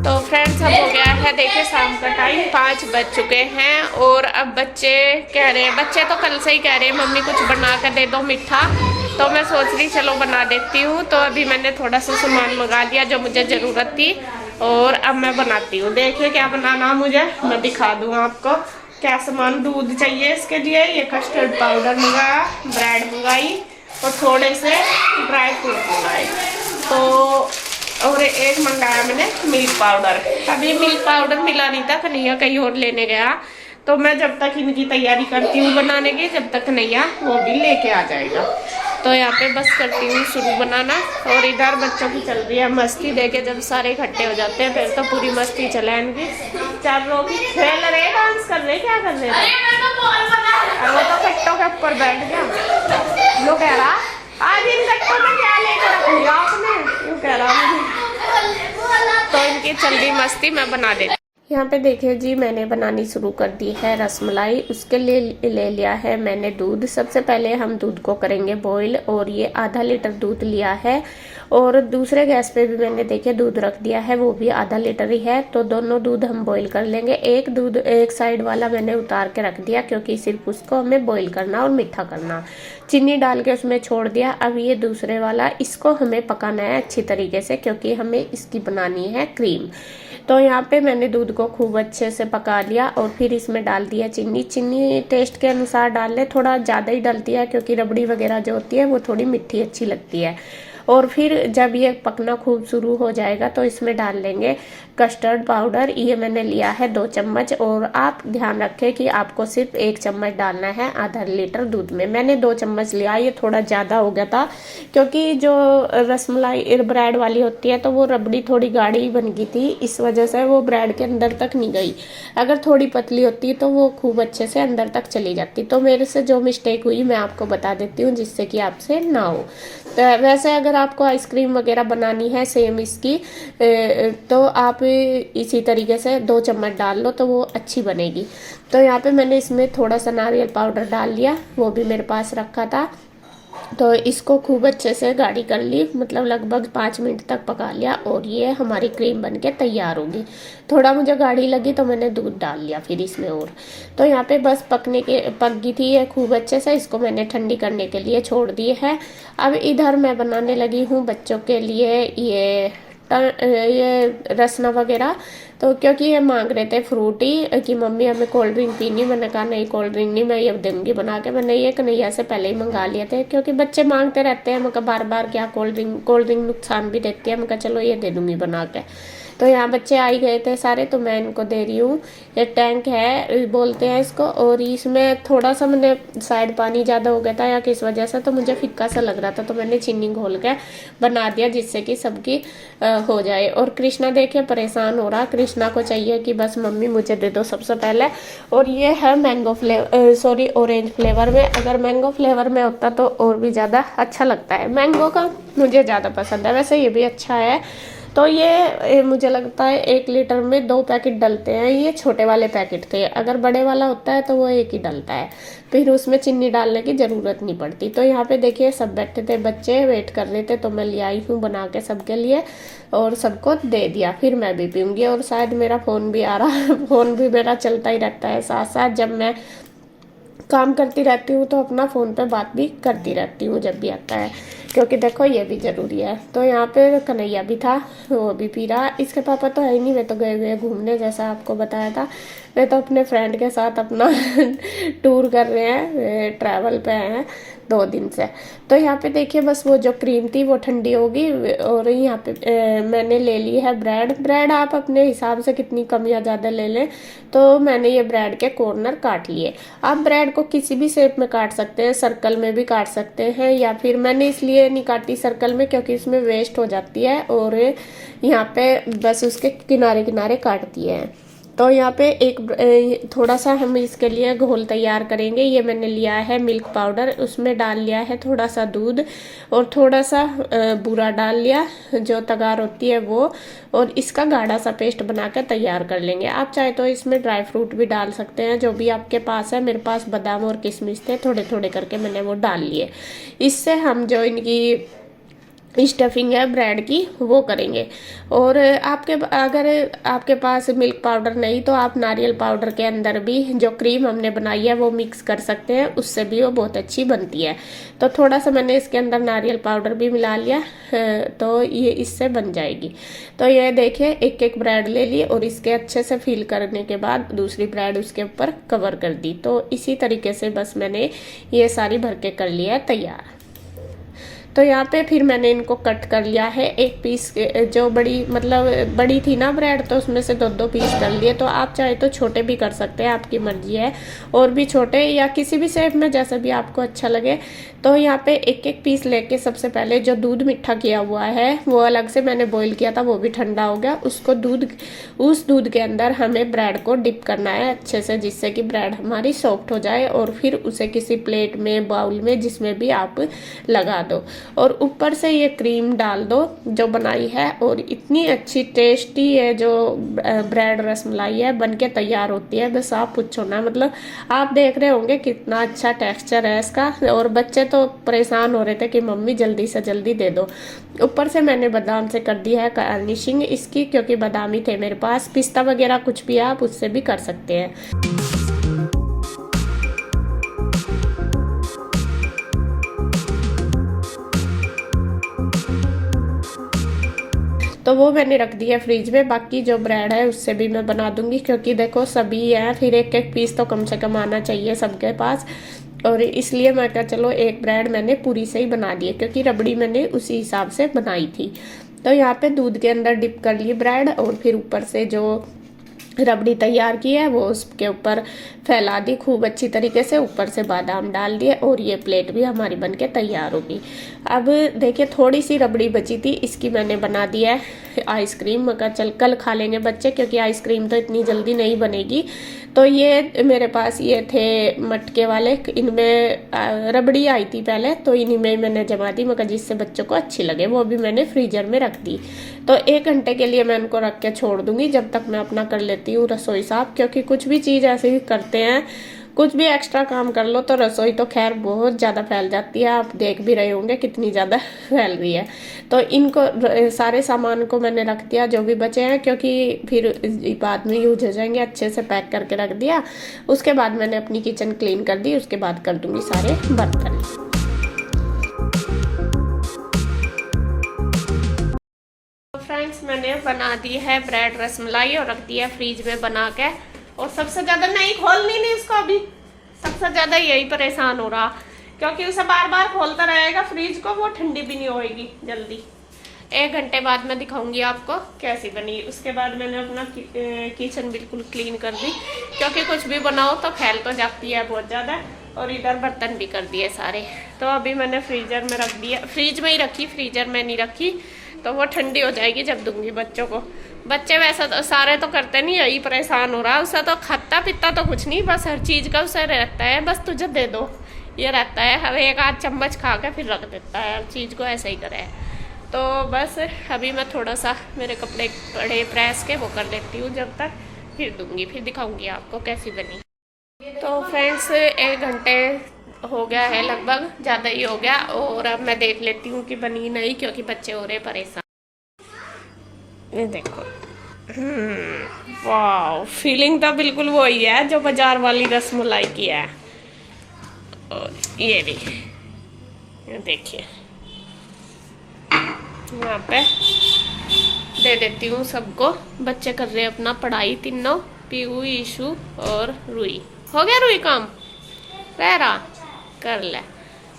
तो फ्रेंड्स अब हो गया है, देखिए शाम का टाइम 5 बज चुके हैं और अब बच्चे कह रहे हैं, बच्चे तो कल से ही कह रहे हैं मम्मी कुछ बना कर दे दो मीठा। तो मैं सोच रही चलो बना देती हूँ। तो अभी मैंने थोड़ा सा सामान मंगा लिया जो मुझे ज़रूरत थी और अब मैं बनाती हूँ। देखिए क्या बनाना मुझे मैं दिखा दूँ आपको। क्या सामान, दूध चाहिए इसके लिए, ये कस्टर्ड पाउडर मंगाया, ब्रेड मंगाई और थोड़े से ड्राई फ्रूट मंगाए। तो और एक मंगाया मैंने मिल्क पाउडर। अभी मिल्क पाउडर मिला नहीं था, कन्हैया कहीं और लेने गया। तो मैं जब तक इनकी तैयारी करती हूँ बनाने की, जब तक कन्हैया वो भी लेके आ जाएगा। तो यहाँ पे बस करती हूँ शुरू बनाना। और इधर बच्चों की चल रही है मस्ती। देखे जब सारे इकट्ठे हो जाते हैं फिर तो पूरी मस्ती चले इनकी। चार लोग खेल रहे, डांस कर रहे, क्या कर रहे थे। वो तो कट्टों के ऊपर बैठ गया। लो कह रहा आज इन कट्टों में क्या लेकर रख लिया आपने, यूँ कह रहा मुझे। तो इनकी चल रही मस्ती मैं बना देती। यहाँ पे देखिए जी मैंने बनानी शुरू कर दी है रसमलाई। उसके लिए ले लिया है मैंने दूध। सबसे पहले हम दूध को करेंगे बॉईल और ये आधा लीटर दूध लिया है। और दूसरे गैस पे भी मैंने देखिए दूध रख दिया है, वो भी आधा लीटर ही है। तो दोनों दूध हम बॉईल कर लेंगे। एक दूध एक साइड वाला मैंने उतार के रख दिया क्योंकि सिर्फ उसको हमें बॉईल करना और मीठा करना। चीनी डाल के उसमें छोड़ दिया। अब ये दूसरे वाला, इसको हमें पकाना है अच्छी तरीके से क्योंकि हमें इसकी बनानी है क्रीम। तो यहाँ पे मैंने दूध को खूब अच्छे से पका लिया और फिर इसमें डाल दिया चीनी। चीनी टेस्ट के अनुसार डाल ले, थोड़ा ज़्यादा ही डलती है क्योंकि रबड़ी वगैरह जो होती है वो थोड़ी मीठी अच्छी लगती है। और फिर जब ये पकना खूब शुरू हो जाएगा तो इसमें डाल लेंगे कस्टर्ड पाउडर। ये मैंने लिया है 2 चम्मच। और आप ध्यान रखें कि आपको सिर्फ 1 चम्मच डालना है आधा लीटर दूध में। मैंने 2 चम्मच लिया, ये थोड़ा ज़्यादा हो गया था क्योंकि जो रसमलाई ब्रेड वाली होती है तो वो रबड़ी थोड़ी गाढ़ी बन गई थी, इस वजह से वो ब्रेड के अंदर तक नहीं गई। अगर थोड़ी पतली होती तो वो खूब अच्छे से अंदर तक चली जाती। तो मेरे से जो मिस्टेक हुई मैं आपको बता देती हूँ जिससे कि आपसे ना हो। तो वैसे अगर आपको आइसक्रीम वगैरह बनानी है सेम इसकी, तो आप इसी तरीके से 2 चम्मच डाल लो तो वो अच्छी बनेगी। तो यहाँ पे मैंने इसमें थोड़ा सा नारियल पाउडर डाल लिया, वो भी मेरे पास रखा था। तो इसको खूब अच्छे से गाढ़ी कर ली, मतलब लगभग 5 मिनट तक पका लिया और ये हमारी क्रीम बनके तैयार होगी। थोड़ा मुझे गाढ़ी लगी तो मैंने दूध डाल लिया फिर इसमें। और तो यहाँ पे बस पक गई थी ये खूब अच्छे से। इसको मैंने ठंडी करने के लिए छोड़ दी है। अब इधर मैं बनाने लगी हूँ बच्चों के लिए ये रसना वगैरह। तो क्योंकि ये मांग रहे थे फ्रूटी कि मम्मी हमें कोल्ड ड्रिंक पीनी, मैंने कहा नहीं कोल्ड ड्रिंक नहीं, मैं ये दूंगी बना के। मैंने ये कन्हैया से पहले ही मंगा लिए थे क्योंकि बच्चे मांगते रहते हैं। मैं कहा बार बार क्या कोल्ड ड्रिंक नुकसान भी देती है। मैं कहा चलो ये दे दूंगी बना के। तो यहाँ बच्चे आ ही गए थे सारे, तो मैं इनको दे रही हूँ। ये टैंक है बोलते हैं इसको। और इसमें थोड़ा सा मैंने शायद पानी ज़्यादा हो गया था या किस वजह से, तो मुझे फिक्का सा लग रहा था तो मैंने चीनी घोल के बना दिया जिससे कि सबकी हो जाए। और कृष्णा देखिए परेशान हो रहा। कृष्णा को चाहिए कि बस मम्मी मुझे दे दो सबसे पहले। और ये है mango flavour, sorry orange flavour में। अगर मैंगो फ्लेवर में होता तो और भी ज़्यादा अच्छा लगता है। मैंगो का मुझे ज़्यादा पसंद है, वैसे ये भी अच्छा है। तो ये मुझे लगता है 1 लीटर में 2 पैकेट डलते हैं। ये छोटे वाले पैकेट थे, अगर बड़े वाला होता है तो वो 1 ही डलता है, फिर उसमें चीनी डालने की ज़रूरत नहीं पड़ती। तो यहाँ पे देखिए सब बैठे थे, बच्चे वेट कर रहे थे तो मैं ले आई हूँ बना के सबके लिए और सबको दे दिया। फिर मैं भी पीऊँगी। और शायद मेरा फ़ोन भी आ रहा है, फ़ोन भी मेरा चलता ही रहता है साथ साथ। जब मैं काम करती रहती हूँ तो अपना फ़ोन पे बात भी करती रहती हूँ जब भी आता है, क्योंकि देखो ये भी ज़रूरी है। तो यहाँ पे कन्हैया भी था, वो भी पी रहा। इसके पापा तो है ही नहीं, वे तो गए हुए घूमने, जैसा आपको बताया था। वे तो अपने फ्रेंड के साथ अपना टूर कर रहे हैं, ट्रैवल पे हैं 2 दिन से। तो यहाँ पे देखिए बस वो जो क्रीम थी वो ठंडी होगी। और यहाँ पे मैंने ले ली है ब्रेड आप अपने हिसाब से कितनी कम या ज़्यादा ले लें। तो मैंने ये ब्रेड के कॉर्नर काट लिए। आप ब्रेड को किसी भी शेप में काट सकते हैं, सर्कल में भी काट सकते हैं, या फिर मैंने इसलिए नहीं काटी सर्कल में क्योंकि इसमें वेस्ट हो जाती है। और यहाँ पे बस उसके किनारे किनारे काट दिए हैं। तो यहाँ पे थोड़ा सा हम इसके लिए घोल तैयार करेंगे। ये मैंने लिया है मिल्क पाउडर, उसमें डाल लिया है थोड़ा सा दूध और थोड़ा सा बूरा डाल लिया, जो तगार होती है वो। और इसका गाढ़ा सा पेस्ट बना कर तैयार कर लेंगे। आप चाहे तो इसमें ड्राई फ्रूट भी डाल सकते हैं, जो भी आपके पास है। मेरे पास बादाम और किशमिश थे, थोड़े थोड़े करके मैंने वो डाल लिए। इससे हम जो इनकी स्टफिंग है ब्रेड की वो करेंगे। और अगर आपके पास मिल्क पाउडर नहीं तो आप नारियल पाउडर के अंदर भी जो क्रीम हमने बनाई है वो मिक्स कर सकते हैं, उससे भी वो बहुत अच्छी बनती है। तो थोड़ा सा मैंने इसके अंदर नारियल पाउडर भी मिला लिया, तो ये इससे बन जाएगी। तो ये देखिए एक एक ब्रेड ले ली और इसके अच्छे से फिल करने के बाद दूसरी ब्रेड उसके ऊपर कवर कर दी। तो इसी तरीके से बस मैंने ये सारी भर के कर लिया है तैयार। तो यहाँ पे फिर मैंने इनको कट कर लिया है, एक पीस जो बड़ी थी ना ब्रेड, तो उसमें से 2-2 पीस कर लिए। तो आप चाहे तो छोटे भी कर सकते हैं, आपकी मर्जी है, और भी छोटे या किसी भी शेप में जैसा भी आपको अच्छा लगे। तो यहाँ पे एक एक पीस लेके सबसे पहले जो दूध मिठा किया हुआ है वो अलग से मैंने बॉईल किया था, वो भी ठंडा हो गया। उस दूध के अंदर हमें ब्रेड को डिप करना है अच्छे से, जिससे कि ब्रेड हमारी सॉफ्ट हो जाए। और फिर उसे किसी प्लेट में, बाउल में, जिसमें भी आप लगा दो और ऊपर से ये क्रीम डाल दो जो बनाई है। और इतनी अच्छी टेस्टी है जो ब्रेड रसमलाई है बन के तैयार होती है, बस आप पूछो ना। मतलब आप देख रहे होंगे कितना अच्छा टेक्सचर है इसका। और बच्चे तो परेशान हो रहे थे कि मम्मी जल्दी से जल्दी दे दो। ऊपर से मैंने बादाम से कर दी है गार्निशिंग इसकी, क्योंकि बादाम ही थे मेरे पास। पिस्ता वगैरह कुछ भी आप उससे भी कर सकते हैं। तो वो मैंने रख दी है फ्रिज में। बाकी जो ब्रेड है उससे भी मैं बना दूंगी, क्योंकि देखो सभी है, फिर एक एक पीस तो कम से कम आना चाहिए सबके पास। और इसलिए मैं कहा चलो एक ब्रेड मैंने पूरी से ही बना दी है, क्योंकि रबड़ी मैंने उसी हिसाब से बनाई थी। तो यहाँ पे दूध के अंदर डिप कर ली ब्रेड, और फिर ऊपर से जो रबड़ी तैयार की है वो उसके ऊपर फैला दी खूब अच्छी तरीके से। ऊपर से बादाम डाल दिए और ये प्लेट भी हमारी बनके तैयार होगी। अब देखिए थोड़ी सी रबड़ी बची थी, इसकी मैंने बना दिया है आइसक्रीम। मैं कहा चल कल खा लेंगे बच्चे, क्योंकि आइसक्रीम तो इतनी जल्दी नहीं बनेगी। तो ये मेरे पास ये थे मटके वाले, इनमें रबड़ी आई थी पहले, तो इन्हीं में मैंने जमा दी। मैं कहा जिससे बच्चों को अच्छी लगे। वो भी मैंने फ्रीजर में रख दी। तो 1 घंटे के लिए मैं इनको रख के छोड़ दूंगी, जब तक मैं अपना कर लेती हूँ रसोई साफ। क्योंकि कुछ भी चीज़ ऐसे ही करते हैं, कुछ भी एक्स्ट्रा काम कर लो तो रसोई तो खैर बहुत ज़्यादा फैल जाती है। आप देख भी रहे होंगे कितनी ज़्यादा फैल रही है। तो इनको सारे सामान को मैंने रख दिया जो भी बचे हैं, क्योंकि फिर बाद में यूज हो जाएंगे। अच्छे से पैक करके रख दिया। उसके बाद मैंने अपनी किचन क्लीन कर दी, उसके बाद कर दूंगी सारे बर्तन। फ्रेंड्स मैंने बना दी है ब्रेड रसमलाई और रख दिया फ्रीज में बना के। और सबसे ज्यादा नहीं खोलनी नहीं उसको, अभी सबसे ज्यादा यही परेशान हो रहा, क्योंकि उसे बार बार खोलता रहेगा फ्रीज को, वो ठंडी भी नहीं होएगी जल्दी। 1 घंटे बाद मैं दिखाऊंगी आपको कैसी बनी। उसके बाद मैंने अपना किचन बिल्कुल क्लीन कर दी, क्योंकि कुछ भी बनाओ तो फैल तो जाती है बहुत ज़्यादा। और इधर बर्तन भी कर दिए सारे। तो अभी मैंने फ्रीजर में रख दिया, फ्रिज में ही रखी, फ्रीजर में नहीं रखी, तो वो ठंडी हो जाएगी जब दूंगी बच्चों को। बच्चे वैसा तो सारे तो करते नहीं, यही परेशान हो रहा है। उसे तो खाता पीता तो कुछ नहीं, बस हर चीज़ का उसे रहता है बस तुझे दे दो, ये रहता है। हर एक आध चम्मच खा के फिर रख देता है, हर चीज़ को ऐसे ही करे। तो बस अभी मैं थोड़ा सा मेरे कपड़े पड़े प्रेस के वो कर लेती हूँ जब तक, फिर दूंगी, फिर दिखाऊंगी आपको कैसी बनी। तो फ्रेंड्स 1 घंटे हो गया है, लगभग ज़्यादा ही हो गया। और अब मैं देख लेती हूँ कि बनी नहीं, क्योंकि बच्चे हो रहे परेशान। ये देखो, वाह, फीलिंग तो बिल्कुल वही है जो बाजार वाली रसमलाई की है। और ये भी ये देखिए, यहाँ पे दे देती हूँ सबको। बच्चे कर रहे हैं अपना पढ़ाई, तीनों, पीहू, ईशु और रुई। हो गया रुई काम, रह रहा, कर ले।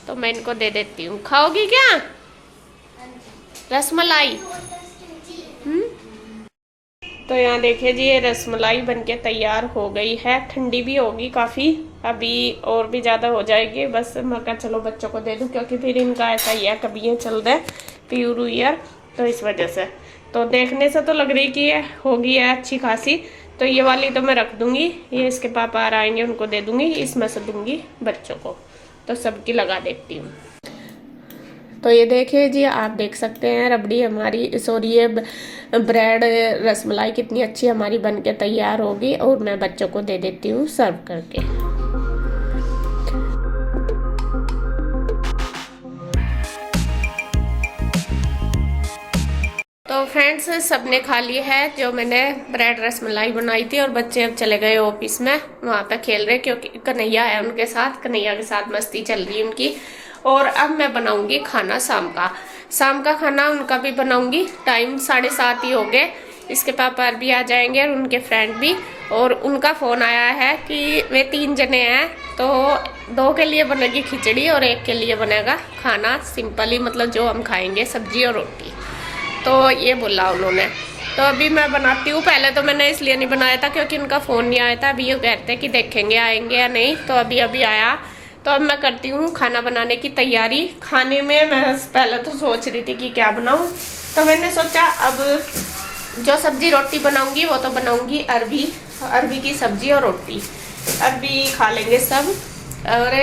तो मैं इनको दे देती हूँ। खाओगी क्या रसमलाई? तो यहाँ देखिए जी, ये रसमलाई बनके तैयार हो गई है। ठंडी भी होगी काफ़ी, अभी और भी ज़्यादा हो जाएगी। बस मैं कहा चलो बच्चों को दे दूँ, क्योंकि फिर इनका ऐसा ही है, कभी ये चल रहा है प्यूर ईयर, तो इस वजह से। तो देखने से तो लग रही कि ये होगी है अच्छी खासी। तो ये वाली तो मैं रख दूँगी, ये इसके पापा आ आएंगे उनको दे दूँगी, इसमें से दूँगी बच्चों को। तो सबकी लगा देती हूँ। तो ये देखिए जी, आप देख सकते हैं रबड़ी हमारी, सॉरी ये ब्रेड रसमलाई कितनी अच्छी हमारी बनके तैयार होगी। और मैं बच्चों को दे देती हूँ सर्व करके। तो फ्रेंड्स सबने खा ली है जो मैंने ब्रेड रसमलाई बनाई थी, और बच्चे अब चले गए ऑफिस में, वहाँ पे खेल रहे क्योंकि कन्हैया है उनके साथ, कन्हैया के साथ मस्ती चल रही है उनकी। और अब मैं बनाऊंगी खाना शाम का खाना उनका भी बनाऊंगी। टाइम 7:30 ही हो गए। इसके पापा भी आ जाएंगे और उनके फ्रेंड भी, और उनका फ़ोन आया है कि वे 3 जने हैं तो 2 के लिए बनेगी खिचड़ी और 1 के लिए बनेगा खाना सिंपल ही, मतलब जो हम खाएंगे सब्जी और रोटी। तो ये बोला उन्होंने। तो अभी मैं बनाती हूँ। पहले तो मैंने इसलिए नहीं बनाया था क्योंकि उनका फ़ोन नहीं आया था। अभी ये कहते हैं कि देखेंगे आएंगे या नहीं, तो अभी आया। तो अब मैं करती हूँ खाना बनाने की तैयारी। खाने में मैं पहले तो सोच रही थी कि क्या बनाऊँ, तो मैंने सोचा अब जो सब्जी रोटी बनाऊंगी वो तो बनाऊंगी अरबी की सब्जी और रोटी। अरबी खा लेंगे सब। और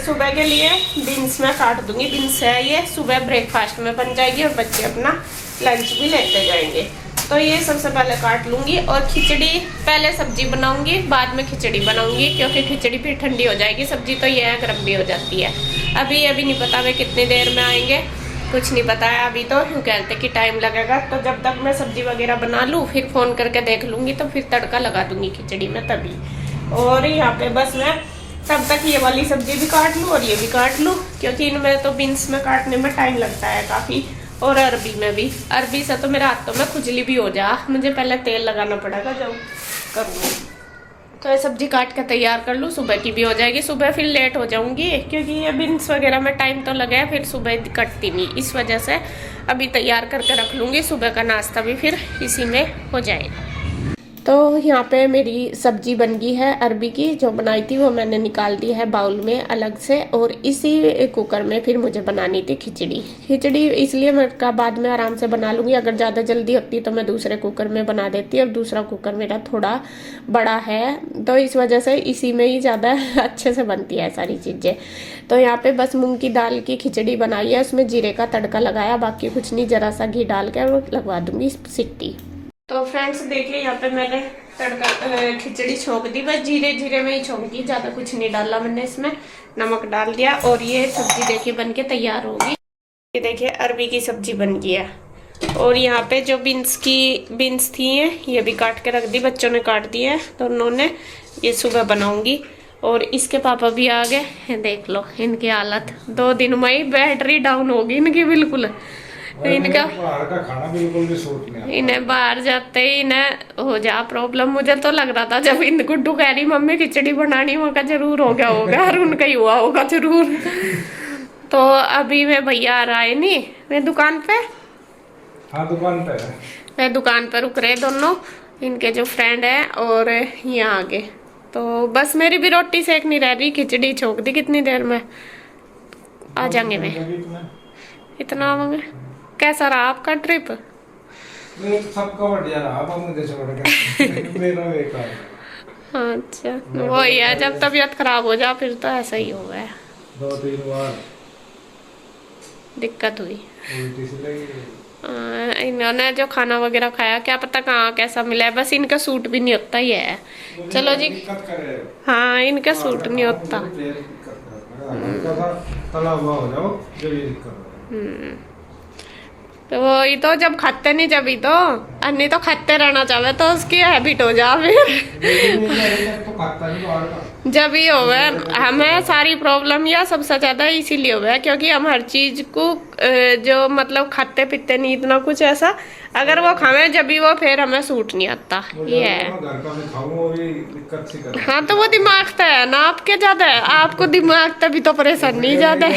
सुबह के लिए बीन्स में काट दूंगी। बीन्स है ये सुबह ब्रेकफास्ट में बन जाएगी और बच्चे अपना लंच भी लेते जाएंगे। तो ये सबसे पहले काट लूँगी। और खिचड़ी पहले सब्जी बनाऊंगी, बाद में खिचड़ी बनाऊंगी, क्योंकि खिचड़ी फिर ठंडी हो जाएगी। सब्जी तो ये है गर्म भी हो जाती है। अभी नहीं पता वे कितनी देर में आएंगे, कुछ नहीं पता है अभी। तो यूँ कहते कि टाइम लगेगा, तो जब तक मैं सब्जी वगैरह बना लूँ फिर फ़ोन करके देख लूँगी, तो फिर तड़का लगा दूँगी खिचड़ी में तभी। और यहाँ पे बस मैं तब तक ये वाली सब्जी भी काट लूँ और ये भी काट लूँ, क्योंकि इनमें तो बीन्स में काटने में टाइम लगता है काफ़ी। और अरबी में भी, अरबी से तो मेरे हाथों में खुजली भी हो जा, मुझे पहले तेल लगाना पड़ेगा जब करूँ। तो ये सब्जी काट के तैयार कर लूँ, सुबह की भी हो जाएगी। सुबह फिर लेट हो जाऊंगी क्योंकि ये बीन्स वगैरह में टाइम तो लगे, फिर सुबह कटती नहीं, इस वजह से अभी तैयार करके रख लूँगी। सुबह का नाश्ता भी फिर इसी में हो जाएगा। तो यहाँ पे मेरी सब्जी बन गई है अरबी की, जो बनाई थी वो मैंने निकाल दी है बाउल में अलग से। और इसी कुकर में फिर मुझे बनानी थी खिचड़ी इसलिए मैं का बाद में आराम से बना लूँगी। अगर ज़्यादा जल्दी होती तो मैं दूसरे कुकर में बना देती, और दूसरा कुकर मेरा थोड़ा बड़ा है, तो इस वजह से इसी में ही ज़्यादा अच्छे से बनती है सारी चीज़ें। तो यहाँ पे बस मूँग की दाल की खिचड़ी बनाई है, उसमें जीरे का तड़का लगाया, बाकी कुछ नहीं, ज़रा सा घी डाल के और लगवा दूँगी सीटी। तो फ्रेंड्स देखिए यहाँ पे मैंने तड़का खिचड़ी छोंक दी, बस जीरे में ही छोंकी, ज़्यादा कुछ नहीं डाला मैंने, इसमें नमक डाल दिया। और ये सब्जी देखिए बन के तैयार होगी। ये देखिए अरबी की सब्जी बन गई है। और यहाँ पे जो बीन्स थी ये भी काट के रख दी, बच्चों ने काट दी है तो उन्होंने, ये सुबह बनाऊंगी। और इसके पापा भी आ गए, देख लो इनकी हालत, 2 दिन में ही बैटरी डाउन होगी इनकी बिल्कुल। इनका बाहर का खाना बिल्कुल भी सूट नहीं आता। इन्हें बाहर जाते ही इन्हें हो जा प्रॉब्लम। मुझे तो लग रहा था जब इन गुड्डू कह रही मम्मी खिचड़ी बनानी, वहाँ जरूर हो गया होगा और उनका ही हुआ होगा जरूर। तो अभी मैं भैया आ रहा है नहीं, मैं दुकान पे, हाँ दुकान पे है, मैं दुकान पर रुक रहे दोनों, इनके जो फ्रेंड है, और यहाँ आगे। तो बस मेरी भी रोटी सेक नहीं रह रही, खिचड़ी छोक दी कितनी देर में आ जाएंगे। मैं इतना आवांगे। कैसा रहा आपका ट्रिप? सबका बढ़िया रहा, मुझे छोड़ के मेरा बेकार। अच्छा वही है, जब तबीयत खराब हो जा फिर तो ऐसा ही हो गया। 2-3 बार दिक्कत हुई। उल्टी सी लगी। इन्होंने जो खाना वगैरह खाया क्या पता कहाँ कैसा मिला है, बस इनका सूट भी नहीं होता ही है। चलो जी, हाँ इनका सूट नहीं होता। तला हुआ हो जाओ जब ये दिक्कत। तो वही तो, जब खाते नहीं जब ही तो, अन्य तो खाते रहना चाहे तो उसकी हैबिट हो जा फिर। जब ही हो गया हमें सारी प्रॉब्लम, या सबसे ज्यादा इसीलिए हो गया क्योंकि हम हर चीज को जो मतलब खाते पीते नहीं इतना कुछ ऐसा, अगर वो खावे जब भी वो फिर हमें सूट नहीं आता। ये है। हाँ तो वो दिमाग तो है ना आपके, ज्यादा है आपको दिमाग तभी तो परेशान नहीं ज्यादा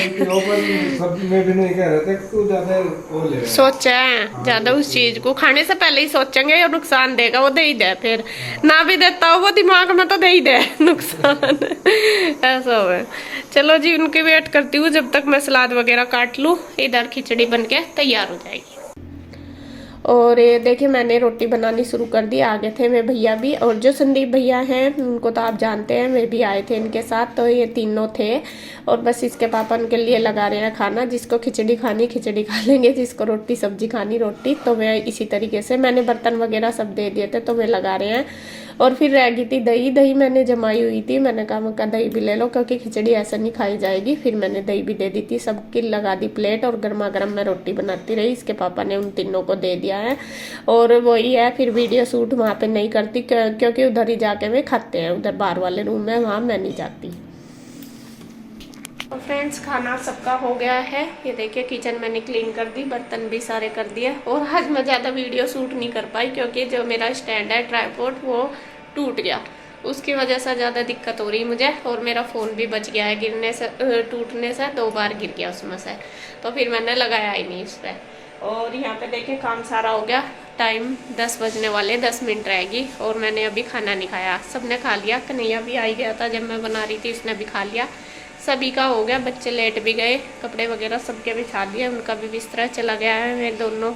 सोचे हैं ज्यादा उस चीज को, खाने से पहले ही सोचेंगे ये नुकसान देगा, वो दे ही दे, फिर ना भी देता हो वो दिमाग में तो दे ही दे नुकसान। ऐसा हो। चलो जी उनकी वेट करती हूँ जब तक मैं सलाद वगैरह काट लूँ, इधर खिचड़ी बन के तैयार हो जाएगी। और ये देखिए मैंने रोटी बनानी शुरू कर दी, आगे थे मेरे भैया भी, और जो संदीप भैया हैं उनको तो आप जानते हैं, वे भी आए थे इनके साथ, तो ये तीनों थे। और बस इसके पापा उनके लिए लगा रहे हैं खाना, जिसको खिचड़ी खानी खिचड़ी खा लेंगे, जिसको रोटी सब्जी खानी रोटी। तो मैं इसी तरीके से मैंने बर्तन वगैरह सब दे दिए थे, तो वे लगा रहे हैं। और फिर रह गई थी दही, दही मैंने जमाई हुई थी, मैंने कहा मक्का दही भी ले लो क्योंकि खिचड़ी ऐसा नहीं खाई जाएगी। फिर मैंने दही भी दे दी थी, सबकी लगा दी प्लेट और गर्मा गर्म मैं रोटी बनाती रही। इसके पापा ने उन तीनों को दे दिया है। और वही है, फिर वीडियो शूट वहाँ पे नहीं करती क्योंकि उधर ही जाके वे खाते हैं, उधर बाहर वाले रूम में, वहाँ मैं नहीं जाती। और फ्रेंड्स खाना सबका हो गया है, ये देखिए किचन मैंने क्लीन कर दी, बर्तन भी सारे कर दिए। और आज मैं ज़्यादा वीडियो शूट नहीं कर पाई क्योंकि जो मेरा स्टैंड है ट्राइपॉड वो टूट गया, उसकी वजह से ज़्यादा दिक्कत हो रही मुझे। और मेरा फ़ोन भी बच गया है गिरने से, टूटने से 2 बार गिर गया उसमें से, तो फिर मैंने लगाया ही नहीं इस पर। और यहाँ पे देखिए काम सारा हो गया, टाइम 10 बजने वाले, 10 मिनट रहेगी। और मैंने अभी खाना नहीं खाया, सबने खा लिया। कन्हैया भी आई गया था जब मैं बना रही थी, उसने भी खा लिया, सभी का हो गया। बच्चे लेट भी गए, कपड़े वगैरह सबके बिछा दिए, उनका भी बिस्तरा चला गया है। वे दोनों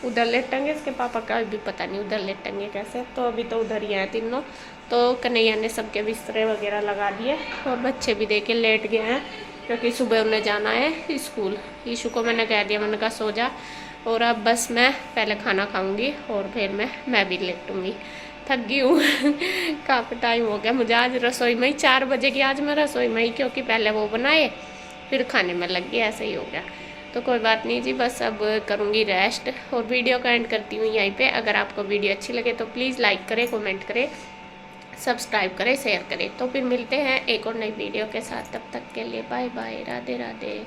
उधर लेटेंगे, इसके पापा का भी पता नहीं उधर लेटेंगे कैसे, तो अभी तो उधर ही हैं तीनों। तो कन्हैया ने सबके बिस्तरे वगैरह लगा दिए और बच्चे भी देखे लेट गए हैं क्योंकि सुबह उन्हें जाना है स्कूल। ईशू को मैंने कह दिया, मैंने कहा सो जा। और अब बस मैं पहले खाना खाऊंगी और फिर मैं भी लेटूंगी, थक गई हूँ। काफ़ी टाइम हो गया मुझे आज रसोई में ही, 4 बजे की आज मैं रसोई में ही, क्योंकि पहले वो बनाए फिर खाने में लग गई, ऐसे ही हो गया। तो कोई बात नहीं जी, बस अब करूँगी रेस्ट और वीडियो का एंड करती हूँ यहीं पे। अगर आपको वीडियो अच्छी लगे तो प्लीज़ लाइक करें, कमेंट करें, सब्सक्राइब करें, शेयर करें। तो फिर मिलते हैं एक और नई वीडियो के साथ, तब तक के लिए बाय बाय, राधे राधे।